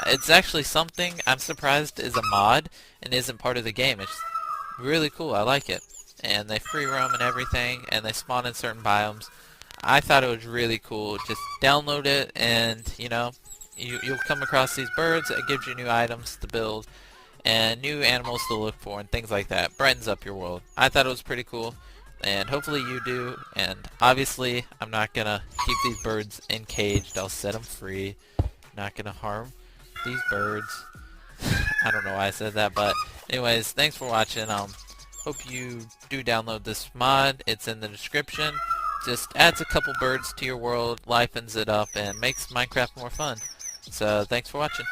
It's actually something I'm surprised is a mod and isn't part of the game. It's really cool. I like it. And they free roam and everything, and they spawn in certain biomes. I thought it was really cool. Just download it, and you'll come across these birds. It gives you new items to build and new animals to look for and things like that. Brightens up your world. I thought it was pretty cool, and hopefully you do. And obviously, I'm not gonna keep these birds encaged. I'll set them free. Not gonna harm these birds. I don't know why I said that, but anyways, thanks for watching. Hope you do download this mod. It's in the description. Just adds a couple birds to your world, livens it up, and makes Minecraft more fun. So thanks for watching.